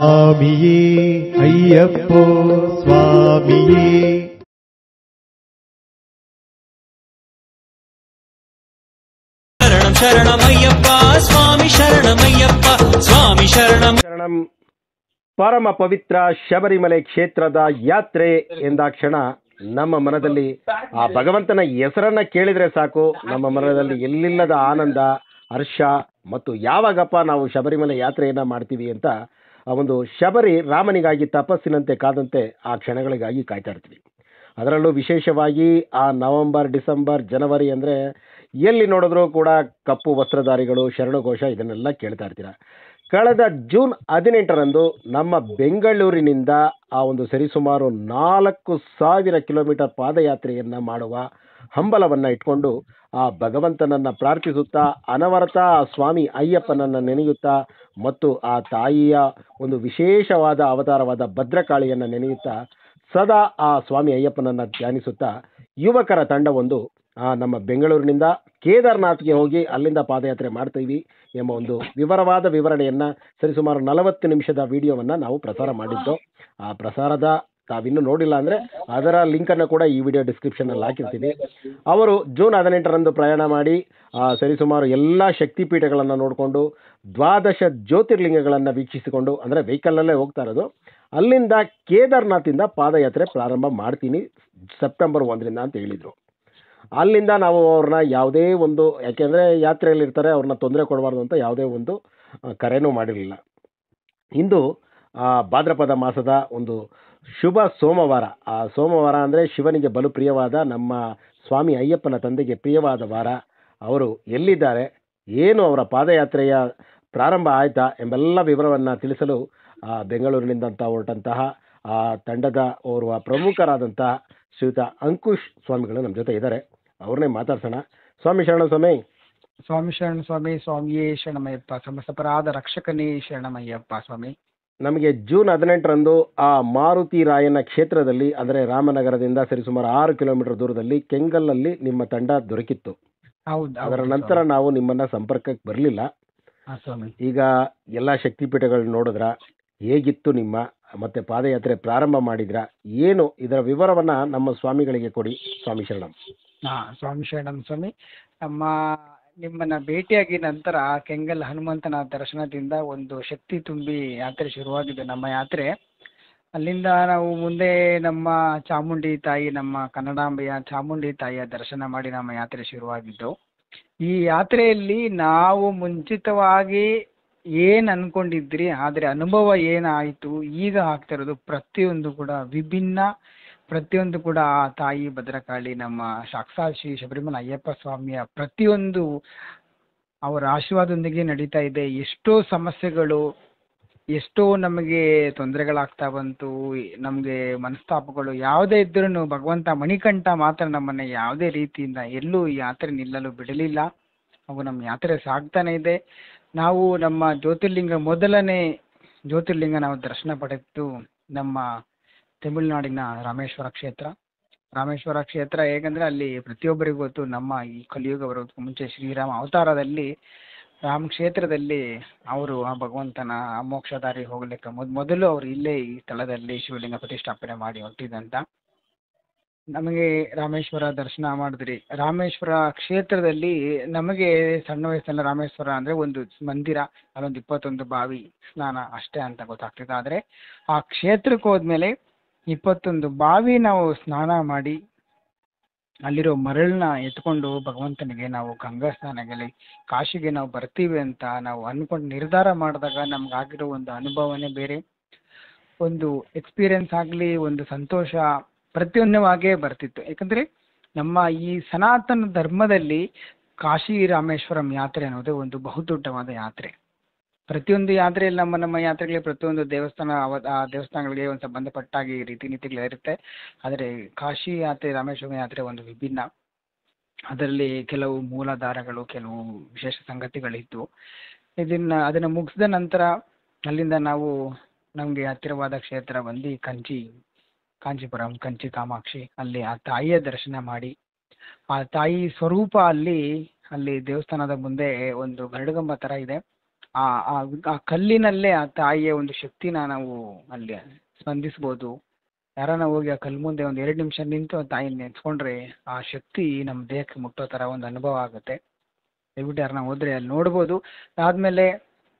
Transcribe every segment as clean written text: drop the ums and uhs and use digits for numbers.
ಸ್ವಾಮಿಯೇ ಅಯ್ಯಪ್ಪೋ ಸ್ವಾಮಿಯೇ. ಶರಣಂ ಶರಣಮಯ್ಯಪ್ಪ ಸ್ವಾಮಿ ಶರಣಮಯ್ಯಪ್ಪ ಸ್ವಾಮಿ ಶರಣಂ. ಪರಮ ಪವಿತ್ರ ಶಬರಿಮಲೆ ಕ್ಷೇತ್ರದ ಯಾತ್ರೆ ಎಂದಾಕ್ಷಣ ನಮ್ಮ ಮನದಲ್ಲಿ ಆ ಭಗವಂತನ ಹೆಸರನ್ನ ಕೇಳಿದ್ರೆ ಸಾಕು, ನಮ್ಮ ಮನದಲ್ಲಿ ಎಲ್ಲಿಲ್ಲದ ಆನಂದ, ಹರ್ಷ ಮತ್ತು ಯಾವಾಗಪ್ಪ ನಾವು ಶಬರಿಮಲೆ ಯಾತ್ರೆಯನ್ನ ಮಾಡ್ತೀವಿ ಅಂತ ಆ ಒಂದು ಶಬರಿ ರಾಮನಿಗಾಗಿ ತಪಸ್ಸಿನಂತೆ ಕಾದಂತೆ ಆ ಕ್ಷಣಗಳಿಗಾಗಿ ಕಾಯ್ತಾ ಇರ್ತೀವಿ. ಅದರಲ್ಲೂ ವಿಶೇಷವಾಗಿ ಆ ನವೆಂಬರ್, ಡಿಸೆಂಬರ್, ಜನವರಿ ಅಂದರೆ ಎಲ್ಲಿ ನೋಡಿದ್ರೂ ಕೂಡ ಕಪ್ಪು ವಸ್ತ್ರಧಾರಿಗಳು, ಶರಣಘೋಷ ಇದನ್ನೆಲ್ಲ ಕೇಳ್ತಾ ಇರ್ತೀರ. ಕಳೆದ ಜೂನ್ 18ರಂದು ನಮ್ಮ ಬೆಂಗಳೂರಿನಿಂದ ಆ ಒಂದು ಸರಿಸುಮಾರು 4000 ಕಿಲೋಮೀಟರ್ ಪಾದಯಾತ್ರೆಯನ್ನು ಮಾಡುವ ಹಂಬಲವನ್ನು ಇಟ್ಕೊಂಡು ಆ ಭಗವಂತನನ್ನು ಪ್ರಾರ್ಥಿಸುತ್ತಾ, ಅನವರತ ಸ್ವಾಮಿ ಅಯ್ಯಪ್ಪನನ್ನು ನೆನೆಯುತ್ತಾ ಮತ್ತು ಆ ತಾಯಿಯ ಒಂದು ವಿಶೇಷವಾದ ಅವತಾರವಾದ ಭದ್ರಕಾಳಿಯನ್ನು ನೆನೆಯುತ್ತಾ ಸದಾ ಆ ಸ್ವಾಮಿ ಅಯ್ಯಪ್ಪನನ್ನು ಧ್ಯಾನಿಸುತ್ತಾ ಯುವಕರ ತಂಡವೊಂದು ನಮ್ಮ ಬೆಂಗಳೂರಿನಿಂದ ಕೇದಾರ್ನಾಥ್ಗೆ ಹೋಗಿ ಅಲ್ಲಿಂದ ಪಾದಯಾತ್ರೆ ಮಾಡ್ತೀವಿ ಎಂಬ ಒಂದು ವಿವರವಾದ ವಿವರಣೆಯನ್ನು ಸರಿಸುಮಾರು 40 ನಿಮಿಷದ ವಿಡಿಯೋವನ್ನು ನಾವು ಪ್ರಸಾರ ಮಾಡಿದ್ದು. ಆ ಪ್ರಸಾರದ ತಾವಿನ್ನೂ ನೋಡಿಲ್ಲ ಅಂದರೆ ಅದರ ಲಿಂಕನ್ನು ಕೂಡ ಈ ವಿಡಿಯೋ ಡಿಸ್ಕ್ರಿಪ್ಷನಲ್ಲಿ ಹಾಕಿರ್ತೀನಿ. ಅವರು ಜೂನ್ 18ರಂದು ಪ್ರಯಾಣ ಮಾಡಿ ಸರಿಸುಮಾರು ಎಲ್ಲ ಶಕ್ತಿಪೀಠಗಳನ್ನು ನೋಡಿಕೊಂಡು 12 ಜ್ಯೋತಿರ್ಲಿಂಗಗಳನ್ನು ವೀಕ್ಷಿಸಿಕೊಂಡು, ಅಂದರೆ ವೆಹಿಕಲಲ್ಲೇ ಹೋಗ್ತಾ ಇರೋದು, ಅಲ್ಲಿಂದ ಕೇದಾರ್ನಾಥಿಂದ ಪಾದಯಾತ್ರೆ ಪ್ರಾರಂಭ ಮಾಡ್ತೀನಿ ಸೆಪ್ಟೆಂಬರ್ 1ರಿಂದ ಅಂತ ಹೇಳಿದರು. ಅಲ್ಲಿಂದ ನಾವು ಅವ್ರನ್ನ ಯಾವುದೇ ಒಂದು, ಯಾಕೆಂದರೆ ಯಾತ್ರೆಯಲ್ಲಿರ್ತಾರೆ, ಅವ್ರನ್ನ ತೊಂದರೆ ಕೊಡಬಾರ್ದು ಅಂತ ಯಾವುದೇ ಒಂದು ಕರೆನೂ ಮಾಡಿರಲಿಲ್ಲ. ಇಂದು ಭಾದ್ರಪದ ಮಾಸದ ಒಂದು ಶುಭ ಸೋಮವಾರ. ಆ ಸೋಮವಾರ ಅಂದರೆ ಶಿವನಿಗೆ ಬಲು ಪ್ರಿಯವಾದ, ನಮ್ಮ ಸ್ವಾಮಿ ಅಯ್ಯಪ್ಪನ ತಂದೆಗೆ ಪ್ರಿಯವಾದ ವಾರ. ಅವರು ಎಲ್ಲಿದ್ದಾರೆ, ಏನು ಅವರ ಪಾದಯಾತ್ರೆಯ ಪ್ರಾರಂಭ ಆಯಿತಾ ಎಂಬೆಲ್ಲ ವಿವರವನ್ನು ತಿಳಿಸಲು ಬೆಂಗಳೂರಿನಿಂದ ಹೊರಟಂತಹ ಆ ತಂಡದ ಓರ್ವ ಪ್ರಮುಖರಾದಂತಹ ಶ್ರೀಯುತ ಅಂಕುಶ್ ಸ್ವಾಮಿಗಳು ನಮ್ಮ ಜೊತೆ ಇದ್ದಾರೆ. ಅವ್ರನ್ನೇ ಮಾತಾಡ್ಸೋಣ. ಸ್ವಾಮಿ ಶರಣ ಸ್ವಾಮಿ. ಸ್ವಾಮಿ ಶರಣ ಸ್ವಾಮಿ. ಸ್ವಾಮಿಯೇ ಶರಣಮಯ್ಯಪ್ಪ. ಸಮಸ್ತಪರಾಧ ರಕ್ಷಕನೇ ಶರಣಮಯ್ಯಪ್ಪ ಸ್ವಾಮಿ. ನಮಗೆ ಜೂನ್ 18ರಂದು ಆ ಮಾರುತಿ ರಾಯನ ಕ್ಷೇತ್ರದಲ್ಲಿ, ಅಂದರೆ ರಾಮನಗರದಿಂದ ಸರಿಸುಮಾರು 6 ಕಿಲೋಮೀಟರ್ ದೂರದಲ್ಲಿ ಕೆಂಗಲ್ಲಲ್ಲಿ ನಿಮ್ಮ ತಂಡ ದೊರಕಿತ್ತು. ಹೌದು. ಅದರ ನಂತರ ನಾವು ನಿಮ್ಮನ್ನ ಸಂಪರ್ಕಕ್ಕೆ ಬರಲಿಲ್ಲ. ಈಗ ಎಲ್ಲ ಶಕ್ತಿಪೀಠಗಳು ನೋಡಿದ್ರ, ಹೇಗಿತ್ತು ನಿಮ್ಮ ಮತ್ತೆ ಪಾದಯಾತ್ರೆ ಪ್ರಾರಂಭ ಮಾಡಿದ್ರ, ಏನು ಇದರ ವಿವರವನ್ನ ನಮ್ಮ ಸ್ವಾಮಿಗಳಿಗೆ ಕೊಡಿ. ಸ್ವಾಮಿ ಶರಣಂ. ಸ್ವಾಮಿ ಶರಣಂ ಸ್ವಾಮಿ. ನಿಮ್ಮನ್ನ ಭೇಟಿಯಾಗಿ ನಂತರ ಕೆಂಗಲ್ ಹನುಮಂತನ ದರ್ಶನದಿಂದ ಒಂದು ಶಕ್ತಿ ತುಂಬಿ ಯಾತ್ರೆ ಶುರುವಾಗಿದೆ ನಮ್ಮ ಯಾತ್ರೆ. ಅಲ್ಲಿಂದ ನಾವು ಮುಂದೆ ನಮ್ಮ ಚಾಮುಂಡಿ ತಾಯಿ, ನಮ್ಮ ಕನ್ನಡಾಂಬೆಯ ಚಾಮುಂಡಿ ತಾಯಿಯ ದರ್ಶನ ಮಾಡಿ ನಮ್ಮ ಯಾತ್ರೆ ಶುರುವಾಗಿದ್ದು. ಈ ಯಾತ್ರೆಯಲ್ಲಿ ನಾವು ಮುಂಚಿತವಾಗಿ ಏನು ಅನ್ಕೊಂಡಿದ್ರಿ, ಆದರೆ ಅನುಭವ ಏನಾಯಿತು, ಈಗ ಆಗ್ತಿರೋದು ಪ್ರತಿಯೊಂದು ಕೂಡ ವಿಭಿನ್ನ. ಪ್ರತಿಯೊಂದು ಕೂಡ ಆ ತಾಯಿ ಭದ್ರಕಾಳಿ, ನಮ್ಮ ಸಾಕ್ಷಾತ್ ಶ್ರೀ ಶಬರಿಮಲೆ ಅಯ್ಯಪ್ಪ ಸ್ವಾಮಿಯ ಪ್ರತಿಯೊಂದು ಅವರ ಆಶೀರ್ವಾದದೊಂದಿಗೆ ನಡೀತಾ ಇದೆ. ಎಷ್ಟೋ ಸಮಸ್ಯೆಗಳು, ಎಷ್ಟೋ ನಮಗೆ ತೊಂದರೆಗಳಾಗ್ತಾ ಬಂತು, ನಮಗೆ ಮನಸ್ತಾಪಗಳು ಯಾವುದೇ ಇದ್ರೂ ಭಗವಂತ ಮಣಿಕಂಠ ಮಾತ್ರ ನಮ್ಮನ್ನು ಯಾವುದೇ ರೀತಿಯಿಂದ ಎಲ್ಲೂ ಈ ಯಾತ್ರೆ ನಿಲ್ಲಲು ಬಿಡಲಿಲ್ಲ. ಅವು ನಮ್ಮ ಯಾತ್ರೆ ಸಾಗ್ತಾನೆ ಇದೆ. ನಾವು ನಮ್ಮ ಮೊದಲನೇ ಜ್ಯೋತಿರ್ಲಿಂಗ ನಾವು ದರ್ಶನ ಪಡೆದು ನಮ್ಮ ತಮಿಳುನಾಡಿನ ರಾಮೇಶ್ವರ ಕ್ಷೇತ್ರ. ಹೇಗಂದರೆ ಅಲ್ಲಿ ಪ್ರತಿಯೊಬ್ಬರಿಗೂ ಗೊತ್ತು, ನಮ್ಮ ಈ ಕಲಿಯುಗ ಬರೋದಕ್ಕೂ ಮುಂಚೆ ಶ್ರೀರಾಮ ಅವತಾರದಲ್ಲಿ ರಾಮ ಕ್ಷೇತ್ರದಲ್ಲಿ ಅವರು ಆ ಭಗವಂತನ ಮೋಕ್ಷದಾರಿ ಹೋಗ್ಲಿಕ್ಕೆ ಮೊದಲು ಅವರು ಇಲ್ಲೇ ಈ ಸ್ಥಳದಲ್ಲಿ ಶಿವಲಿಂಗ ಪ್ರತಿಷ್ಠಾಪನೆ ಮಾಡಿ ಹೊರಟಿದಂತ. ನಮಗೆ ರಾಮೇಶ್ವರ ದರ್ಶನ ಮಾಡಿದ್ರಿ. ರಾಮೇಶ್ವರ ಕ್ಷೇತ್ರದಲ್ಲಿ ನಮಗೆ ಸಣ್ಣ ವಯಸ್ಸಲ್ಲಿ ರಾಮೇಶ್ವರ ಅಂದರೆ ಒಂದು ಮಂದಿರ, ಅಲ್ಲೊಂದು 21 ಬಾವಿ, ಸ್ನಾನ ಅಷ್ಟೇ ಅಂತ ಗೊತ್ತಾಗ್ತಿತ್ತು. ಆದರೆ ಆ ಕ್ಷೇತ್ರಕ್ಕೆ ಹೋದ್ಮೇಲೆ 21 ಬಾವಿ ನಾವು ಸ್ನಾನ ಮಾಡಿ ಅಲ್ಲಿರೋ ಮರಳನ್ನ ಎತ್ಕೊಂಡು ಭಗವಂತನಿಗೆ ನಾವು ಗಂಗಾ ಸ್ನಾನದಲ್ಲಿ ಕಾಶಿಗೆ ನಾವು ಬರ್ತೀವಿ ಅಂತ ನಾವು ಅಂದ್ಕೊಂಡು ನಿರ್ಧಾರ ಮಾಡಿದಾಗ ನಮ್ಗಾಗಿರೋ ಒಂದು ಅನುಭವನೇ ಬೇರೆ. ಒಂದು ಎಕ್ಸ್ಪೀರಿಯನ್ಸ್ ಆಗಲಿ, ಒಂದು ಸಂತೋಷ ಪ್ರತಿಯೊಂದವಾಗೇ ಬರ್ತಿತ್ತು. ಯಾಕಂದರೆ ನಮ್ಮ ಈ ಸನಾತನ ಧರ್ಮದಲ್ಲಿ ಕಾಶಿ ರಾಮೇಶ್ವರಂ ಯಾತ್ರೆ ಅನ್ನೋದು ಒಂದು ಬಹುದೊಡ್ಡವಾದ ಯಾತ್ರೆ. ಪ್ರತಿಯೊಂದು ಯಾತ್ರೆಯಲ್ಲಿ ನಮ್ಮ ಯಾತ್ರೆಗಳಿಗೆ ಪ್ರತಿಯೊಂದು ದೇವಸ್ಥಾನಗಳಿಗೆ ಒಂದು ಸಂಬಂಧಪಟ್ಟಾಗಿ ರೀತಿ ನೀತಿಗಳಿರುತ್ತೆ. ಆದರೆ ಕಾಶಿ ಯಾತ್ರೆ, ರಾಮೇಶ್ವರಂ ಯಾತ್ರೆ ಒಂದು ವಿಭಿನ್ನ. ಅದರಲ್ಲಿ ಕೆಲವು ಮೂಲಾಧಾರಗಳು, ಕೆಲವು ವಿಶೇಷ ಸಂಗತಿಗಳಿತ್ತು. ಅದನ್ನು ಮುಗಿಸಿದ ನಂತರ ಅಲ್ಲಿಂದ ನಾವು ನಮಗೆ ಹತ್ತಿರವಾದ ಕ್ಷೇತ್ರ ಬಂದು ಕಾಂಚೀಪುರಂ, ಕಂಚಿ ಕಾಮಾಕ್ಷಿ, ಅಲ್ಲಿ ಆ ತಾಯಿಯ ದರ್ಶನ ಮಾಡಿ, ಆ ತಾಯಿ ಸ್ವರೂಪ ಅಲ್ಲಿ ದೇವಸ್ಥಾನದ ಮುಂದೆ ಒಂದು ಗರುಡಗಂಬ ಥರ ಇದೆ. ಆ ಆ ಆ ಕಲ್ಲಿನಲ್ಲೇ ಆ ತಾಯಿಯ ಒಂದು ಶಕ್ತಿನ ನಾವು ಅಲ್ಲಿ ಸ್ಪಂದಿಸ್ಬೋದು. ಯಾರನ್ನ ಹೋಗಿ ಆ ಕಲ್ಲು ಮುಂದೆ ಒಂದು 2 ನಿಮಿಷ ನಿಂತು ಆ ತಾಯಿನ ನೆನೆಸ್ಕೊಂಡ್ರೆ ಆ ಶಕ್ತಿ ನಮ್ಮ ದೇಹಕ್ಕೆ ಮುಟ್ಟೋ ಥರ ಒಂದು ಅನುಭವ ಆಗುತ್ತೆ. ದಯವಿಟ್ಟು ಯಾರನ್ನ ಹೋದರೆ ಅಲ್ಲಿ ನೋಡ್ಬೋದು. ಅದಾದಮೇಲೆ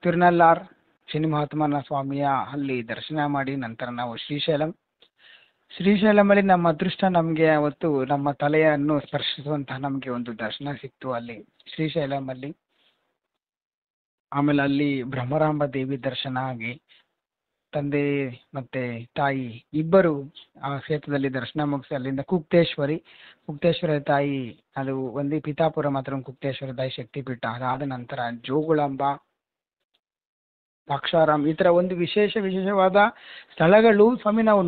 ತಿರುನಲ್ಲಾರ್ ಶನಿ ಮಹಾತ್ಮನ ಸ್ವಾಮಿಯ ಅಲ್ಲಿ ದರ್ಶನ ಮಾಡಿ ನಂತರ ನಾವು ಶ್ರೀಶೈಲಮಲ್ಲಿ ನಮ್ಮ ಅದೃಷ್ಟ ನಮಗೆ ಅವತ್ತು ನಮ್ಮ ತಲೆಯನ್ನು ಸ್ಪರ್ಶಿಸುವಂತಹ ನಮಗೆ ಒಂದು ದರ್ಶನ ಸಿಕ್ತು ಅಲ್ಲಿ ಶ್ರೀಶೈಲಮಲ್ಲಿ. ಆಮೇಲೆ ಅಲ್ಲಿ ಭ್ರಮರಾಂಬ ದೇವಿ ದರ್ಶನ ಆಗಿ ತಂದೆ ಮತ್ತೆ ತಾಯಿ ಇಬ್ಬರು ಆ ಕ್ಷೇತ್ರದಲ್ಲಿ ದರ್ಶನ ಮುಗಿಸಿ ಅಲ್ಲಿಂದ ಕುಕ್ತೇಶ್ವರ ತಾಯಿ, ಅದು ಒಂದೇ ಪಿತಾಪುರ ಮಾತ್ರ ಕುಕ್ತೇಶ್ವರ ತಾಯಿ ಶಕ್ತಿಪೀಠ. ಅದಾದ ನಂತರ ಜೋಗುಳಾಂಬ, ದ್ರಾಕ್ಷಾರಾಮ್, ಈ ಥರ ಒಂದು ವಿಶೇಷವಾದ ಸ್ಥಳಗಳು ಸ್ವಾಮಿ. ನಾವು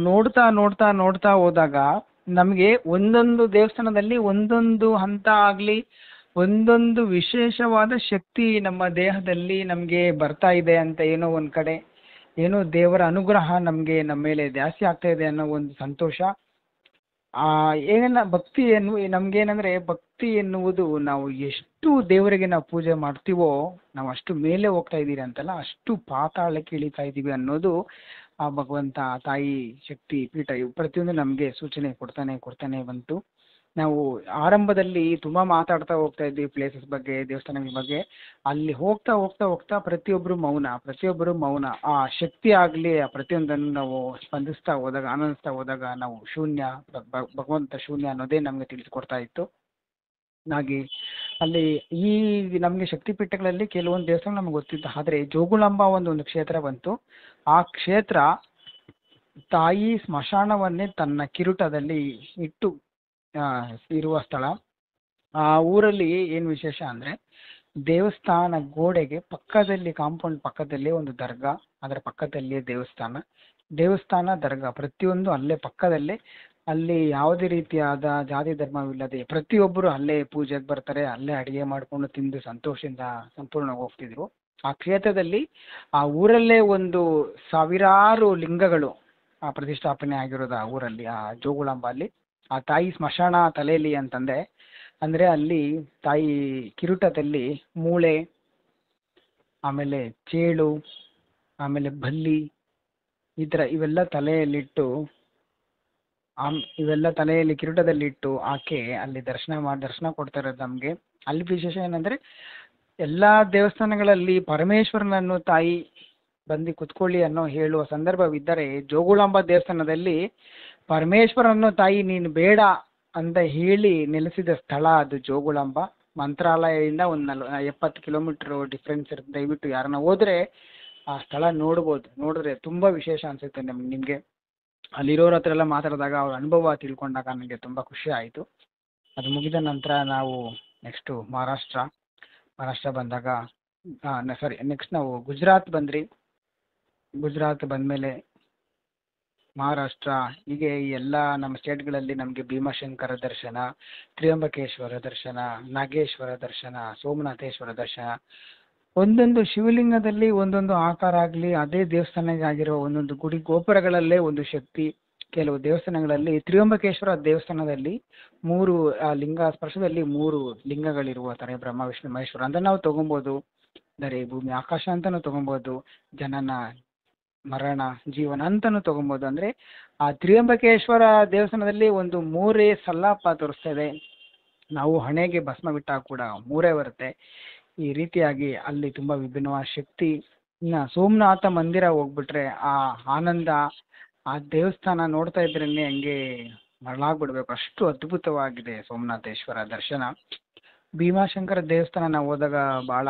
ನೋಡ್ತಾ ಹೋದಾಗ ನಮಗೆ ಒಂದೊಂದು ದೇವಸ್ಥಾನದಲ್ಲಿ ಒಂದೊಂದು ಹಂತ ಆಗಲಿ ಒಂದೊಂದು ವಿಶೇಷವಾದ ಶಕ್ತಿ ನಮ್ಮ ದೇಹದಲ್ಲಿ ನಮಗೆ ಬರ್ತಾ ಇದೆ ಅಂತ, ಏನೋ ಒಂದು ಕಡೆ ಏನೋ ದೇವರ ಅನುಗ್ರಹ ನಮಗೆ ನಮ್ಮ ಮೇಲೆ ಜಾಸ್ತಿ ಆಗ್ತಾ ಇದೆ ಅನ್ನೋ ಒಂದು ಸಂತೋಷ. ನಮಗೇನಂದರೆ ಭಕ್ತಿ ಎನ್ನುವುದು ನಾವು ಎಷ್ಟು ದೇವರಿಗೆ ನಾವು ಪೂಜೆ ಮಾಡ್ತೀವೋ ನಾವು ಅಷ್ಟು ಮೇಲೆ ಹೋಗ್ತಾ ಇದ್ದೀರಿ ಅಂತಲ್ಲ, ಅಷ್ಟು ಪಾತಾಳಕ್ಕೆ ಇಳಿತಾ ಇದ್ದೀವಿ ಅನ್ನೋದು ಆ ಭಗವಂತ ತಾಯಿ ಶಕ್ತಿ ಪೀಠ ಪ್ರತಿಯೊಂದು ನಮಗೆ ಸೂಚನೆ ಕೊಡ್ತಾನೆ ಬಂತು. ನಾವು ಆರಂಭದಲ್ಲಿ ತುಂಬ ಮಾತಾಡ್ತಾ ಹೋಗ್ತಾ ಇದ್ವಿ ಪ್ಲೇಸಸ್ ಬಗ್ಗೆ, ದೇವಸ್ಥಾನಗಳ ಬಗ್ಗೆ. ಅಲ್ಲಿ ಹೋಗ್ತಾ ಪ್ರತಿಯೊಬ್ಬರು ಮೌನ. ಆ ಶಕ್ತಿ ಆಗಲಿ ಆ ಪ್ರತಿಯೊಂದನ್ನು ನಾವು ಸ್ಪಂದಿಸ್ತಾ ಹೋದಾಗ, ಆನಂದಿಸ್ತಾ ಹೋದಾಗ ನಾವು ಶೂನ್ಯ, ಭಗವಂತ ಶೂನ್ಯ ಅನ್ನೋದೇ ನಮಗೆ ತಿಳಿಸ್ಕೊಡ್ತಾ ಇತ್ತು. ಹಾಗೆ ಅಲ್ಲಿ ಈ ನಮಗೆ ಶಕ್ತಿಪೀಠಗಳಲ್ಲಿ ಕೆಲವೊಂದು ದೇವಸ್ಥಾನ ನಮ್ಗೆ ಗೊತ್ತಿತ್ತು. ಆದರೆ ಜೋಗುಳಾಂಬ ಒಂದು ಕ್ಷೇತ್ರ ಬಂತು. ಆ ಕ್ಷೇತ್ರ ತಾಯಿ ಸ್ಮಶಾನವನ್ನೇ ತನ್ನ ಕಿರೀಟದಲ್ಲಿ ಇಟ್ಟು ಇರುವ ಸ್ಥಳ. ಆ ಊರಲ್ಲಿ ಏನು ವಿಶೇಷ ಅಂದರೆ ದೇವಸ್ಥಾನ ಗೋಡೆಗೆ ಪಕ್ಕದಲ್ಲಿ, ಕಾಂಪೌಂಡ್ ಪಕ್ಕದಲ್ಲೇ ಒಂದು ದರ್ಗಾ, ಅದರ ಪಕ್ಕದಲ್ಲಿಯೇ ದೇವಸ್ಥಾನ ದರ್ಗಾ ಪ್ರತಿಯೊಂದು ಅಲ್ಲೇ ಪಕ್ಕದಲ್ಲೇ. ಅಲ್ಲಿ ಯಾವುದೇ ರೀತಿಯಾದ ಜಾತಿ ಧರ್ಮವಿಲ್ಲದೆ ಪ್ರತಿಯೊಬ್ಬರು ಅಲ್ಲೇ ಪೂಜೆಗೆ ಬರ್ತಾರೆ, ಅಲ್ಲೇ ಅಡುಗೆ ಮಾಡಿಕೊಂಡು ತಿಂದು ಸಂತೋಷದಿಂದ ಸಂಪೂರ್ಣ ಹೋಗ್ತಿದ್ರು. ಆ ಕ್ಷೇತ್ರದಲ್ಲಿ ಆ ಊರಲ್ಲೇ ಒಂದು ಸಾವಿರಾರು ಲಿಂಗಗಳು ಪ್ರತಿಷ್ಠಾಪನೆ ಆಗಿರೋದು ಆ ಊರಲ್ಲಿ, ಆ ಜೋಗುಳಾಂಬ ಅಲ್ಲಿ. ಆ ತಾಯಿ ಸ್ಮಶಾನ ತಲೆಯಲ್ಲಿ ಅಂತಂದೆ ಅಂದರೆ ಅಲ್ಲಿ ತಾಯಿ ಕಿರೀಟದಲ್ಲಿ ಮೂಳೆ, ಆಮೇಲೆ ಚೇಳು, ಆಮೇಲೆ ಬಲ್ಲಿ, ಈ ಥರ ಇವೆಲ್ಲ ತಲೆಯಲ್ಲಿ ಕಿರೀಟದಲ್ಲಿಟ್ಟು ಆಕೆ ಅಲ್ಲಿ ದರ್ಶನ ಕೊಡ್ತಾ ಇರೋದು ನಮಗೆ. ಅಲ್ಲಿ ವಿಶೇಷ ಏನಂದರೆ ಎಲ್ಲ ದೇವಸ್ಥಾನಗಳಲ್ಲಿ ಪರಮೇಶ್ವರನನ್ನು ತಾಯಿ ಬಂದು ಕುತ್ಕೊಳ್ಳಿ ಅನ್ನೋ ಹೇಳುವ ಸಂದರ್ಭವಿದ್ದರೆ, ಜೋಗುಳಾಂಬ ದೇವಸ್ಥಾನದಲ್ಲಿ ಪರಮೇಶ್ವರನನ್ನು ತಾಯಿ ನೀನು ಬೇಡ ಅಂತ ಹೇಳಿ ನೆಲೆಸಿದ ಸ್ಥಳ ಅದು ಜೋಗುಳಾಂಬ. ಮಂತ್ರಾಲಯದಿಂದ ಒಂದು 70 ಕಿಲೋಮೀಟ್ರು ಡಿಫ್ರೆನ್ಸ್ ಇರುತ್ತೆ. ದಯವಿಟ್ಟು ಯಾರನ್ನ ಹೋದರೆ ಆ ಸ್ಥಳ ನೋಡಿದ್ರೆ ತುಂಬ ವಿಶೇಷ ಅನಿಸುತ್ತೆ ನಿಮಗೆ. ಅಲ್ಲಿರೋರ ಹತ್ರ ಎಲ್ಲ ಮಾತಾಡಿದಾಗ ಅವ್ರ ಅನುಭವ ತಿಳ್ಕೊಂಡಾಗ ನನಗೆ ತುಂಬ ಖುಷಿ ಆಯಿತು. ಅದು ಮುಗಿದ ನಂತರ ನಾವು ನೆಕ್ಸ್ಟು ಮಹಾರಾಷ್ಟ್ರ ಬಂದಾಗ ನೆಕ್ಸ್ಟ್ ನಾವು ಗುಜರಾತ್ ಬಂದಮೇಲೆ ಮಹಾರಾಷ್ಟ್ರ, ಹೀಗೆ ಎಲ್ಲ ನಮ್ಮ ಸ್ಟೇಟ್ಗಳಲ್ಲಿ ನಮಗೆ ಭೀಮಾಶಂಕರ ದರ್ಶನ, ತ್ರಿಯಂಬಕೇಶ್ವರ ದರ್ಶನ, ನಾಗೇಶ್ವರ ದರ್ಶನ, ಸೋಮನಾಥೇಶ್ವರ ದರ್ಶನ. ಒಂದೊಂದು ಶಿವಲಿಂಗದಲ್ಲಿ ಒಂದೊಂದು ಆಕಾರ ಆಗಲಿ, ಅದೇ ದೇವಸ್ಥಾನಕ್ಕೆ ಆಗಿರೋ ಒಂದೊಂದು ಗುಡಿ ಗೋಪುರಗಳಲ್ಲೇ ಒಂದು ಶಕ್ತಿ. ಕೆಲವು ದೇವಸ್ಥಾನಗಳಲ್ಲಿ ತ್ರಿಯಂಬಕೇಶ್ವರ ದೇವಸ್ಥಾನದಲ್ಲಿ 3 ಲಿಂಗ ಸ್ಪರ್ಶದಲ್ಲಿ 3 ಲಿಂಗಗಳಿರುವ ಥರ ಬ್ರಹ್ಮ ವಿಷ್ಣು ಮಹೇಶ್ವರ ಅಂತ ನಾವು ತೊಗೊಬೋದು. ದರೆ ಭೂಮಿ ಆಕಾಶ ಅಂತಲೂ ತೊಗೊಬೋದು, ಜನನ ಮರಣ ಜೀವನ ಅಂತಲೂ ತೊಗೊಬೋದು. ಅಂದರೆ ಆ ತ್ರಿಯಂಬಕೇಶ್ವರ ದೇವಸ್ಥಾನದಲ್ಲಿ ಒಂದು 3 ಸಲ್ಲಾಪ ತೋರಿಸ್ತಾ ಇದೆ. ನಾವು ಹಣೆಗೆ ಭಸ್ಮ ಬಿಟ್ಟಾಗ ಕೂಡ 3 ಬರುತ್ತೆ. ಈ ರೀತಿಯಾಗಿ ಅಲ್ಲಿ ತುಂಬ ವಿಭಿನ್ನವಾದ ಶಕ್ತಿ. ಇನ್ನು ಸೋಮನಾಥ ಮಂದಿರ ಹೋಗ್ಬಿಟ್ರೆ ಆ ಆನಂದ, ಆ ದೇವಸ್ಥಾನ ನೋಡ್ತಾ ಇದ್ರೇ ಹಂಗೆ ಮರಳಾಗ್ಬಿಡ್ಬೇಕು, ಅಷ್ಟು ಅದ್ಭುತವಾಗಿದೆ ಸೋಮನಾಥೇಶ್ವರ ದರ್ಶನ. ಭೀಮಾಶಂಕರ ದೇವಸ್ಥಾನ ನಾವು ಹೋದಾಗ ಭಾಳ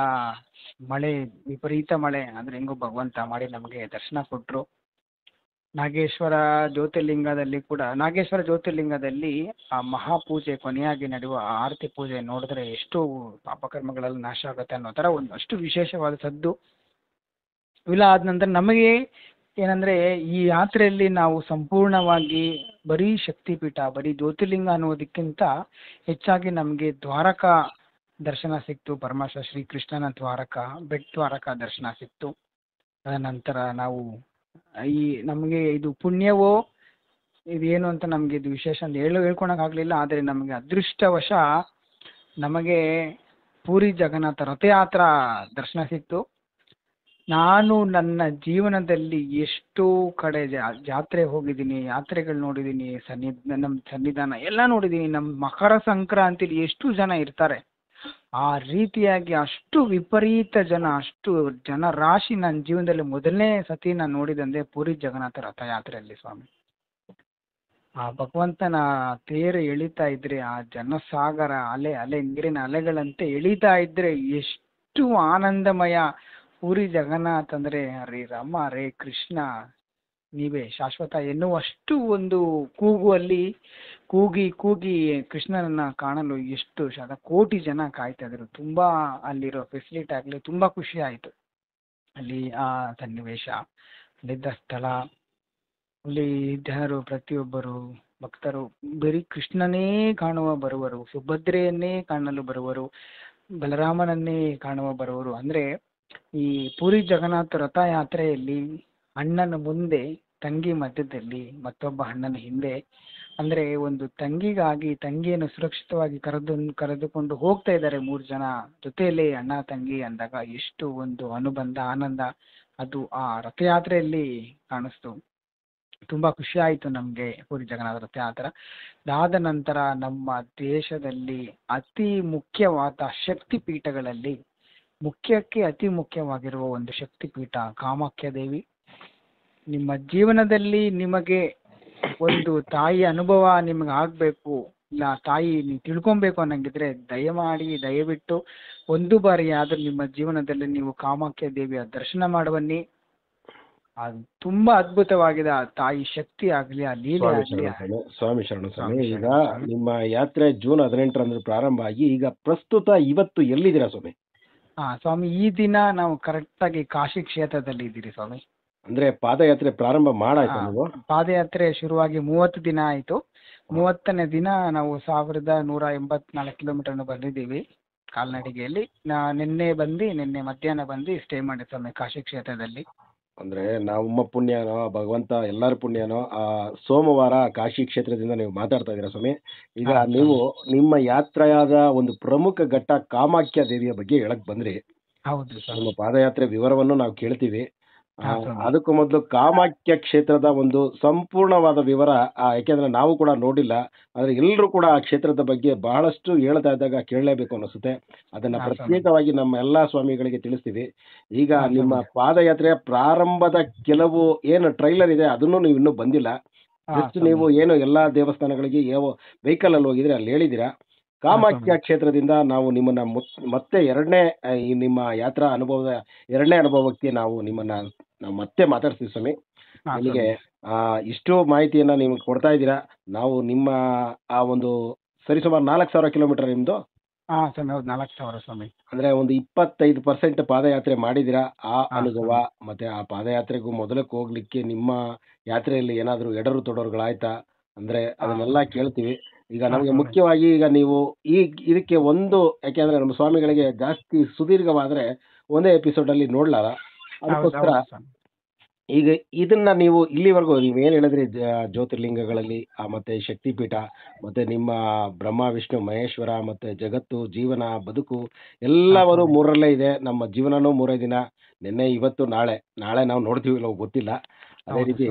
ವಿಪರೀತ ಮಳೆ, ಅಂದರೆ ಹೆಂಗೋ ಭಗವಂತ ಮಾಡಿ ನಮಗೆ ದರ್ಶನ ಕೊಟ್ಟರು. ನಾಗೇಶ್ವರ ಜ್ಯೋತಿರ್ಲಿಂಗದಲ್ಲಿ ಆ ಮಹಾಪೂಜೆ ಕೊನೆಯಾಗಿ ನಡೆಯುವ ಆರತಿ ಪೂಜೆ ನೋಡಿದ್ರೆ ಎಷ್ಟು ಪಾಪಕರ್ಮಗಳೆಲ್ಲ ನಾಶ ಆಗುತ್ತೆ ಅನ್ನೋ ಥರ ಅಷ್ಟು ವಿಶೇಷವಾದ ಸದ್ದು. ಇವೆಲ್ಲ ಆದ ನಂತರ ನಮಗೆ ಏನಂದರೆ ಈ ಯಾತ್ರೆಯಲ್ಲಿ ನಾವು ಸಂಪೂರ್ಣವಾಗಿ ಬರೀ ಶಕ್ತಿಪೀಠ, ಬರೀ ಜ್ಯೋತಿರ್ಲಿಂಗ ಅನ್ನೋದಕ್ಕಿಂತ ಹೆಚ್ಚಾಗಿ ನಮಗೆ ದ್ವಾರಕಾ ದರ್ಶನ ಸಿಕ್ತು. ಪರಮೇಶ್ವರ ಶ್ರೀಕೃಷ್ಣನ ಬೆಟ್ ದ್ವಾರಕಾ ದರ್ಶನ ಸಿಕ್ತು. ನಂತರ ನಾವು ನಮಗೆ ಇದು ಪುಣ್ಯವೋ ಇದೇನು ಅಂತ ನಮಗೆ ಇದು ವಿಶೇಷ ಅಂತ ಹೇಳ್ಕೊಳಕ್ಕಾಗಲಿಲ್ಲ. ಆದರೆ ನಮಗೆ ಅದೃಷ್ಟವಶ ನಮಗೆ ಪೂರಿ ಜಗನ್ನಾಥ ರಥಯಾತ್ರಾ ದರ್ಶನ ಸಿಕ್ತು. ನಾನು ನನ್ನ ಜೀವನದಲ್ಲಿ ಎಷ್ಟೋ ಕಡೆ ಜಾತ್ರೆ ಹೋಗಿದ್ದೀನಿ, ಯಾತ್ರೆಗಳು ನೋಡಿದ್ದೀನಿ, ನಮ್ಮ ಸನ್ನಿಧಾನ ಎಲ್ಲ ನೋಡಿದ್ದೀನಿ. ನಮ್ಮ ಮಕರ ಸಂಕ್ರಾಂತಿಲಿ ಎಷ್ಟು ಜನ ಇರ್ತಾರೆ, ಆ ರೀತಿಯಾಗಿ ಅಷ್ಟು ವಿಪರೀತ ಜನ, ಅಷ್ಟು ಜನ ರಾಶಿ ನನ್ನ ಜೀವನದಲ್ಲಿ ಮೊದಲನೇ ಸತಿ ನಾನು ನೋಡಿದಂದ್ರೆ ಪುರಿ ಜಗನ್ನಾಥ ರಥಯಾತ್ರೆಯಲ್ಲಿ ಸ್ವಾಮಿ. ಆ ಭಗವಂತನ ತೇರು ಎಳಿತಾ ಇದ್ರೆ ಆ ಜನಸಾಗರ ಅಲೆ ಅಲೆ ನೀರಿನ ಅಲೆಗಳಂತೆ ಎಳಿತಾ ಇದ್ರೆ ಎಷ್ಟು ಆನಂದಮಯ. ಪುರಿ ಜಗನ್ನಾಥ್ ಅಂದ್ರೆ ಹರೇ ರಾಮ ಹರೇ ಕೃಷ್ಣ ನೀವೇ ಶಾಶ್ವತ ಎನ್ನುವಷ್ಟು ಒಂದು ಕೂಗು ಅಲ್ಲಿ ಕೂಗಿ ಕೂಗಿ ಕೃಷ್ಣನನ್ನ ಕಾಣಲು ಎಷ್ಟು ಕೋಟಿ ಜನ ಕಾಯ್ತಾ ಇದ್ರು. ತುಂಬಾ ಅಲ್ಲಿರೋ ಫೆಸಿಲಿಟಿ ಆಗ್ಲಿ ತುಂಬಾ ಖುಷಿ ಆಯ್ತು. ಅಲ್ಲಿ ಆ ಸನ್ನಿವೇಶ, ಅಲ್ಲಿದ್ದ ಸ್ಥಳ, ಅಲ್ಲಿ ಜನರು ಪ್ರತಿಯೊಬ್ಬರು ಭಕ್ತರು ಬರೀ ಕೃಷ್ಣನೇ ಕಾಣುವ ಬರುವರು, ಸುಭದ್ರೆಯನ್ನೇ ಕಾಣಲು ಬರುವರು, ಬಲರಾಮನನ್ನೇ ಕಾಣುವ ಬರುವರು. ಅಂದ್ರೆ ಈ ಪುರಿ ಜಗನ್ನಾಥ ರಥಯಾತ್ರೆಯಲ್ಲಿ ಅಣ್ಣನ ಮುಂದೆ, ತಂಗಿ ಮಧ್ಯದಲ್ಲಿ, ಮತ್ತೊಬ್ಬ ಅಣ್ಣನ ಹಿಂದೆ. ಅಂದ್ರೆ ಒಂದು ತಂಗಿಗಾಗಿ ತಂಗಿಯನ್ನು ಸುರಕ್ಷಿತವಾಗಿ ಕರೆದುಕೊಂಡು ಹೋಗ್ತಾ ಇದ್ದಾರೆ 3 ಜನ ಜೊತೆಯಲ್ಲಿ ಅಣ್ಣ ತಂಗಿ ಅಂದಾಗ ಎಷ್ಟು ಒಂದು ಅನುಬಂಧ ಆನಂದ ಅದು ಆ ರಥಯಾತ್ರೆಯಲ್ಲಿ ಕಾಣಿಸ್ತು. ತುಂಬಾ ಖುಷಿ ಆಯ್ತು ನಮ್ಗೆ ಪುರಿ ಜಗನ್ನಾಥ ರಥಯಾತ್ರೆ. ಅದಾದ ನಂತರ ನಮ್ಮ ದೇಶದಲ್ಲಿ ಅತಿ ಮುಖ್ಯವಾದ ಶಕ್ತಿ ಪೀಠಗಳಲ್ಲಿ ಮುಖ್ಯಕ್ಕೆ ಅತಿ ಮುಖ್ಯವಾಗಿರುವ ಒಂದು ಶಕ್ತಿ ಪೀಠ ಕಾಮಾಖ್ಯ ದೇವಿ. ನಿಮ್ಮ ಜೀವನದಲ್ಲಿ ನಿಮಗೆ ಒಂದು ತಾಯಿ ಅನುಭವ ನಿಮಗೆ ಆಗ್ಬೇಕು, ಇಲ್ಲ ತಾಯಿ ನೀವು ತಿಳ್ಕೊಬೇಕು ಅನ್ನಂಗಿದ್ರೆ ದಯವಿಟ್ಟು ಒಂದು ಬಾರಿ ಆದ್ರೂ ನಿಮ್ಮ ಜೀವನದಲ್ಲಿ ನೀವು ಕಾಮಾಖ್ಯ ದೇವಿಯ ದರ್ಶನ ಮಾಡುವನ್ನಿ. ಅದು ತುಂಬಾ ಅದ್ಭುತವಾಗಿದೆ. ಆ ತಾಯಿ ಶಕ್ತಿ ಆಗ್ಲಿ, ಆ ಲೀಲೆ ಆಗ್ಲಿ. ಸ್ವಾಮಿ ಶರಣ ಸ್ವಾಮಿ, ಈಗ ನಿಮ್ಮ ಯಾತ್ರೆ ಜೂನ್ 18ರಂದು ಪ್ರಾರಂಭ ಆಗಿ ಈಗ ಪ್ರಸ್ತುತ ಇವತ್ತು ಎಲ್ಲಿದ್ದೀರಾ ಸ್ವಾಮಿ? ಸ್ವಾಮಿ ಈ ದಿನ ನಾವು ಕರೆಕ್ಟ್ ಆಗಿ ಕಾಶಿ ಕ್ಷೇತ್ರದಲ್ಲಿ ಇದ್ದೀರಿ ಸ್ವಾಮಿ. ಅಂದ್ರೆ ಪಾದಯಾತ್ರೆ ಪ್ರಾರಂಭ ಮಾಡಾಯ್ತು ನೀವು? ಪಾದಯಾತ್ರೆ ಶುರುವಾಗಿ 30 ದಿನ ಆಯ್ತು. 30ನೇ ದಿನ ನಾವು 1184 ಕಿಲೋಮೀಟರ್ ಬಂದಿದ್ದೀವಿ ಕಾಲ್ನಡಿಗೆಯಲ್ಲಿ. ನಿನ್ನೆ ಮಧ್ಯಾಹ್ನ ಬಂದು ಸ್ಟೇ ಮಾಡಿ ಸ್ವಾಮಿ ಕಾಶಿ ಕ್ಷೇತ್ರದಲ್ಲಿ. ಅಂದ್ರೆ ನಮ್ಮ ಪುಣ್ಯನೋ ಭಗವಂತ ಎಲ್ಲರ ಪುಣ್ಯನೋ ಸೋಮವಾರ ಕಾಶಿ ಕ್ಷೇತ್ರದಿಂದ ನೀವು ಮಾತಾಡ್ತಾ ಇದ್ದೀರಾ ಸ್ವಾಮಿ. ಈಗ ನೀವು ನಿಮ್ಮ ಯಾತ್ರೆಯಾದ ಒಂದು ಪ್ರಮುಖ ಘಟ್ಟ ಕಾಮಾಖ್ಯ ದೇವಿಯ ಬಗ್ಗೆ ಹೇಳಕ್ ಬಂದ್ರಿ. ಹೌದು ಸರ್. ನಿಮ್ಮ ಪಾದಯಾತ್ರೆ ವಿವರವನ್ನು ನಾವು ಕೇಳ್ತೀವಿ. ಅದಕ್ಕೂ ಮೊದಲು ಕಾಮಾಖ್ಯ ಕ್ಷೇತ್ರದ ಒಂದು ಸಂಪೂರ್ಣವಾದ ವಿವರ, ಯಾಕೆಂದ್ರೆ ನಾವು ಕೂಡ ನೋಡಿಲ್ಲ, ಆದ್ರೆ ಎಲ್ಲರೂ ಕೂಡ ಆ ಕ್ಷೇತ್ರದ ಬಗ್ಗೆ ಬಹಳಷ್ಟು ಹೇಳ್ತಾ ಇದ್ದಾಗ ಕೇಳಲೇಬೇಕು ಅನಿಸುತ್ತೆ. ಅದನ್ನ ಪ್ರತ್ಯೇಕವಾಗಿ ನಮ್ಮ ಎಲ್ಲಾ ಸ್ವಾಮಿಗಳಿಗೆ ತಿಳಿಸ್ತೀವಿ. ಈಗ ನಿಮ್ಮ ಪಾದಯಾತ್ರೆಯ ಪ್ರಾರಂಭದ ಕೆಲವು ಏನು ಟ್ರೈಲರ್ ಇದೆ ಅದನ್ನು ನೀವು ಇನ್ನೂ ಬಂದಿಲ್ಲ. ಜಸ್ಟ್ ನೀವು ಏನು ಎಲ್ಲಾ ದೇವಸ್ಥಾನಗಳಿಗೆ ಯಾವ ವೆಹಿಕಲ್ ಅಲ್ಲಿ ಹೋಗಿದ್ರೆ ಅಲ್ಲಿ ಹೇಳಿದ್ದೀರಾ. ಕಾಮಾಖ್ಯ ಕ್ಷೇತ್ರದಿಂದ ನಾವು ನಿಮ್ಮನ್ನ ಮತ್ತೆ ನಿಮ್ಮ ಯಾತ್ರಾ ಅನುಭವದ 2ನೇ ಅನುಭವಕ್ಕೆ ನಾವು ಮತ್ತೆ ಮಾತಾಡ್ತೀವಿ ಸ್ವಾಮಿ. ನಿಮಗೆ ಇಷ್ಟು ಮಾಹಿತಿಯನ್ನ ನೀವು ಕೊಡ್ತಾ ಇದ್ದೀರಾ. ನಾವು ನಿಮ್ಮ ಆ ಒಂದು ಸರಿಸುಮಾರು 4,000 ಕಿಲೋಮೀಟರ್ ನಿಮ್ದು? ಸ್ವಾಮಿ ಹೌದು, 4,000 ಸ್ವಾಮಿ. ಅಂದ್ರೆ ಒಂದು 25% ಪಾದಯಾತ್ರೆ ಮಾಡಿದಿರಾ. ಆ ಅನುಭವ ಮತ್ತೆ ಆ ಪಾದಯಾತ್ರೆಗೂ ಮೊದಲಕ್ಕೆ ಹೋಗ್ಲಿಕ್ಕೆ ನಿಮ್ಮ ಯಾತ್ರೆಯಲ್ಲಿ ಏನಾದರೂ ಎಡರು ತೊಡರುಗಳಾಯ್ತಾ ಅಂದ್ರೆ ಅದನ್ನೆಲ್ಲ ಕೇಳ್ತೀವಿ. ಈಗ ನಮಗೆ ಮುಖ್ಯವಾಗಿ ಈಗ ನೀವು ಇದಕ್ಕೆ ಯಾಕೆಂದ್ರೆ ನಮ್ಮ ಸ್ವಾಮಿಗಳಿಗೆ ಜಾಸ್ತಿ ಸುದೀರ್ಘವಾದ್ರೆ ಒಂದೇ ಎಪಿಸೋಡ್ ಅಲ್ಲಿ ನೋಡ್ಲಾರ, ಅದಕ್ಕೋಸ್ಕರ ಈಗ ಇದನ್ನ ನೀವು ಇಲ್ಲಿವರೆಗೂ ನೀವೇನು ಹೇಳಿದ್ರಿ ಜ್ಯೋತಿರ್ಲಿಂಗಗಳಲ್ಲಿ ಮತ್ತೆ ಶಕ್ತಿಪೀಠ ಮತ್ತೆ ನಿಮ್ಮ ಬ್ರಹ್ಮ ವಿಷ್ಣು ಮಹೇಶ್ವರ ಮತ್ತೆ ಜಗತ್ತು ಜೀವನ ಬದುಕು ಎಲ್ಲವರು 3ರಲ್ಲೇ ಇದೆ. ನಮ್ಮ ಜೀವನನೂ 3 ದಿನ, ನಿನ್ನೆ ಇವತ್ತು ನಾಳೆ ನಾವು ನೋಡ್ತೀವಿ ಇಲ್ಲವೋ ಗೊತ್ತಿಲ್ಲ. ಅದೇ ರೀತಿ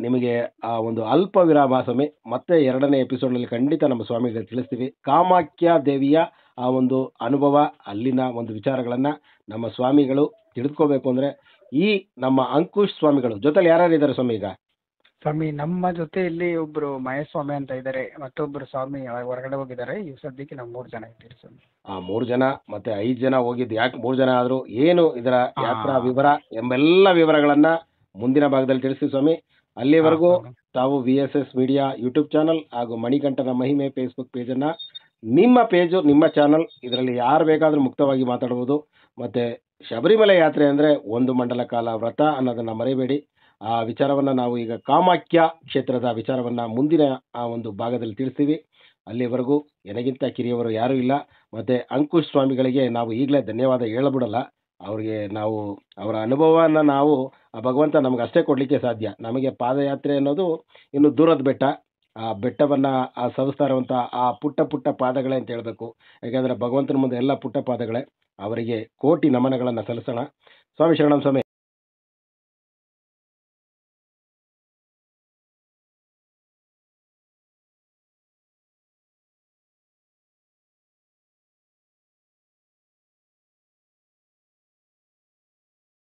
ನಿಮಗೆ ಆ ಒಂದು ಅಲ್ಪ ವಿರಾಮ ಸ್ವಾಮಿ, ಮತ್ತೆ 2ನೇ ಎಪಿಸೋಡ್ನಲ್ಲಿ ಖಂಡಿತ ನಮ್ಮ ಸ್ವಾಮಿಗಳಿಗೆ ತಿಳಿಸ್ತೀವಿ. ಕಾಮಾಖ್ಯ ದೇವಿಯ ಆ ಒಂದು ಅನುಭವ, ಅಲ್ಲಿನ ಒಂದು ವಿಚಾರಗಳನ್ನ ನಮ್ಮ ಸ್ವಾಮಿಗಳು ತಿಳಿದುಕೋಬೇಕು ಅಂದ್ರೆ ಈ ನಮ್ಮ ಅಂಕುಶ್ ಸ್ವಾಮಿಗಳು ಜೊತೆಲಿ ಯಾರ್ಯಾರು ಇದ್ದಾರೆ ಸ್ವಾಮಿ? ಈಗ ಸ್ವಾಮಿ ನಮ್ಮ ಜೊತೆಯಲ್ಲಿ ಒಬ್ರು ಮಹೇಶ್ ಸ್ವಾಮಿ ಅಂತ ಇದ್ದಾರೆ, ಮತ್ತೊಬ್ರು ಸ್ವಾಮಿ ಹೊರಗಡೆ ಹೋಗಿದ್ದಾರೆ. ಈ ಸದ್ಯಕ್ಕೆ ನಾವು 3 ಜನ ಇದ್ದೀರಿ ಸ್ವಾಮಿ. 3 ಜನ ಮತ್ತೆ 5 ಜನ ಹೋಗಿದ್ದು ಯಾಕೆ 3 ಜನ ಆದ್ರು, ಏನು ಇದರ ಯಾತ್ರಾ ವಿವರ ಎಂಬೆಲ್ಲ ವಿವರಗಳನ್ನ ಮುಂದಿನ ಭಾಗದಲ್ಲಿ ತಿಳಿಸ್ತೀವಿ ಸ್ವಾಮಿ. ಅಲ್ಲಿವರೆಗೂ ತಾವು VSS ಮೀಡಿಯಾ ಯೂಟ್ಯೂಬ್ ಚಾನಲ್ ಹಾಗೂ ಮಣಿಕಂಠನ ಮಹಿಮೆ ಫೇಸ್ಬುಕ್ ಪೇಜನ್ನು, ನಿಮ್ಮ ಪೇಜು ನಿಮ್ಮ ಚಾನಲ್, ಇದರಲ್ಲಿ ಯಾರು ಬೇಕಾದರೂ ಮುಕ್ತವಾಗಿ ಮಾತಾಡ್ಬೋದು. ಮತ್ತು ಶಬರಿಮಲೆ ಯಾತ್ರೆ ಅಂದರೆ 1 ಮಂಡಲ ಕಾಲ ವ್ರತ ಅನ್ನೋದನ್ನು ಮರೆಯಬೇಡಿ. ಆ ವಿಚಾರವನ್ನು ನಾವು ಈಗ ಕಾಮಾಖ್ಯ ಕ್ಷೇತ್ರದ ವಿಚಾರವನ್ನು ಮುಂದಿನ ಆ ಒಂದು ಭಾಗದಲ್ಲಿ ತಿಳಿಸ್ತೀವಿ. ಅಲ್ಲಿವರೆಗೂ ನನಗಿಂತ ಕಿರಿಯವರು ಯಾರೂ ಇಲ್ಲ. ಮತ್ತು ಅಂಕುಶ್ ಸ್ವಾಮಿಗಳಿಗೆ ನಾವು ಈಗಲೇ ಧನ್ಯವಾದ ಹೇಳಬಿಡಲ್ಲ. ಅವ್ರಿಗೆ ನಾವು ಅವರ ಅನುಭವವನ್ನು ನಾವು ಆ ಭಗವಂತ ನಮ್ಗೆ ಅಷ್ಟೇ ಕೊಡಲಿಕ್ಕೆ ಸಾಧ್ಯ. ನಮಗೆ ಪಾದಯಾತ್ರೆ ಅನ್ನೋದು ಇನ್ನು ದೂರದ ಬೆಟ್ಟ. ಆ ಬೆಟ್ಟವನ್ನು ಸವಿಸ್ತಾರುವಂಥ ಆ ಪುಟ್ಟ ಪಾದಗಳೇ ಅಂತ ಹೇಳಬೇಕು. ಯಾಕೆಂದರೆ ಭಗವಂತನ ಮುಂದೆ ಎಲ್ಲ ಪುಟ್ಟ ಪಾದಗಳೇ. ಅವರಿಗೆ ಕೋಟಿ ನಮನಗಳನ್ನು ಸಲ್ಲಿಸೋಣ. ಸ್ವಾಮಿ ಶರಣಂ ಸ್ವಾಮಿ.